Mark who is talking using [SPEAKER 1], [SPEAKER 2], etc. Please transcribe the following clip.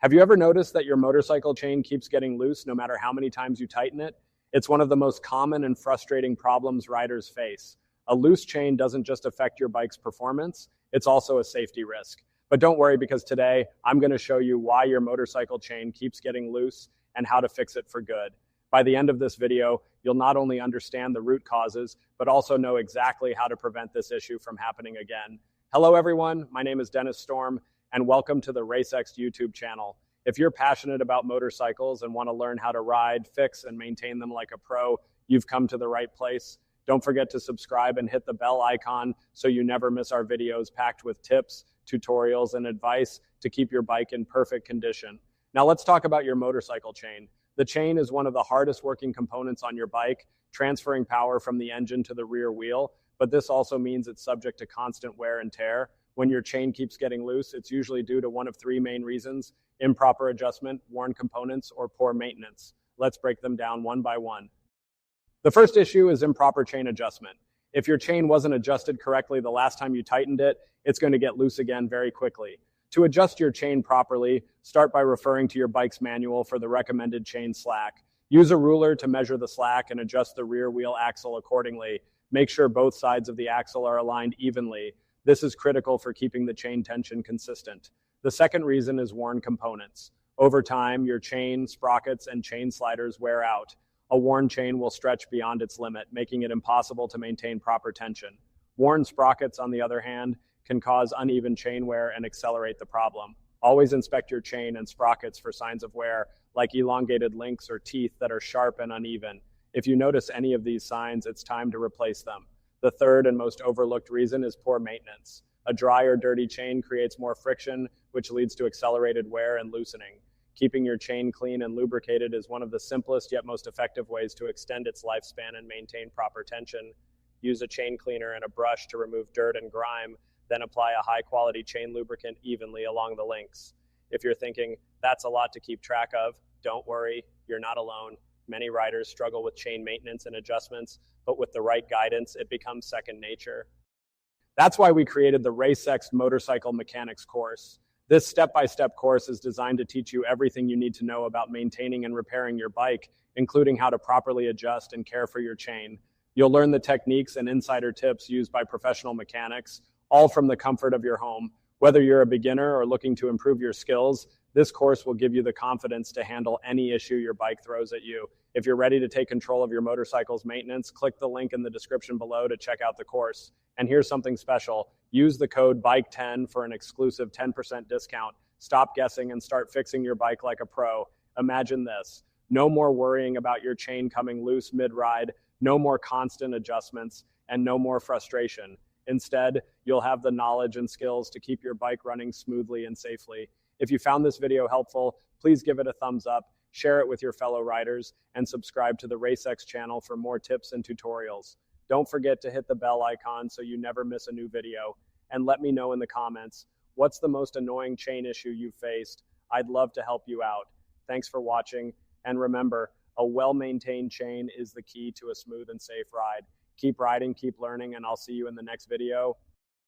[SPEAKER 1] Have you ever noticed that your motorcycle chain keeps getting loose no matter how many times you tighten it? It's one of the most common and frustrating problems riders face. A loose chain doesn't just affect your bike's performance, it's also a safety risk. But don't worry, because today I'm going to show you why your motorcycle chain keeps getting loose and how to fix it for good. By the end of this video, you'll not only understand the root causes, but also know exactly how to prevent this issue from happening again. Hello everyone, my name is Dennis Storm, and welcome to the RaceX YouTube channel. If you're passionate about motorcycles and want to learn how to ride, fix, and maintain them like a pro, you've come to the right place. Don't forget to subscribe and hit the bell icon so you never miss our videos packed with tips, tutorials, and advice to keep your bike in perfect condition. Now let's talk about your motorcycle chain. The chain is one of the hardest working components on your bike, transferring power from the engine to the rear wheel, but this also means it's subject to constant wear and tear. When your chain keeps getting loose, it's usually due to one of three main reasons: improper adjustment, worn components, or poor maintenance. Let's break them down one by one. The first issue is improper chain adjustment. If your chain wasn't adjusted correctly the last time you tightened it, it's going to get loose again very quickly. To adjust your chain properly, start by referring to your bike's manual for the recommended chain slack. Use a ruler to measure the slack and adjust the rear wheel axle accordingly. Make sure both sides of the axle are aligned evenly. This is critical for keeping the chain tension consistent. The second reason is worn components. Over time, your chain, sprockets, and chain sliders wear out. A worn chain will stretch beyond its limit, making it impossible to maintain proper tension. Worn sprockets, on the other hand, can cause uneven chain wear and accelerate the problem. Always inspect your chain and sprockets for signs of wear, like elongated links or teeth that are sharp and uneven. If you notice any of these signs, it's time to replace them. The third and most overlooked reason is poor maintenance. A dry or dirty chain creates more friction, which leads to accelerated wear and loosening. Keeping your chain clean and lubricated is one of the simplest yet most effective ways to extend its lifespan and maintain proper tension. Use a chain cleaner and a brush to remove dirt and grime, then apply a high-quality chain lubricant evenly along the links. If you're thinking, that's a lot to keep track of, don't worry, you're not alone. Many riders struggle with chain maintenance and adjustments, but with the right guidance, it becomes second nature. That's why we created the RaceX Motorcycle Mechanics course. This step-by-step course is designed to teach you everything you need to know about maintaining and repairing your bike, including how to properly adjust and care for your chain. You'll learn the techniques and insider tips used by professional mechanics, all from the comfort of your home. Whether you're a beginner or looking to improve your skills, this course will give you the confidence to handle any issue your bike throws at you. If you're ready to take control of your motorcycle's maintenance, click the link in the description below to check out the course. And here's something special. Use the code BIKE10 for an exclusive 10% discount. Stop guessing and start fixing your bike like a pro. Imagine this: no more worrying about your chain coming loose mid-ride, no more constant adjustments, and no more frustration. Instead, you'll have the knowledge and skills to keep your bike running smoothly and safely. If you found this video helpful, please give it a thumbs up, share it with your fellow riders, and subscribe to the RaceX channel for more tips and tutorials. Don't forget to hit the bell icon so you never miss a new video. And let me know in the comments, what's the most annoying chain issue you've faced? I'd love to help you out. Thanks for watching, and remember, a well-maintained chain is the key to a smooth and safe ride. Keep riding, keep learning, and I'll see you in the next video.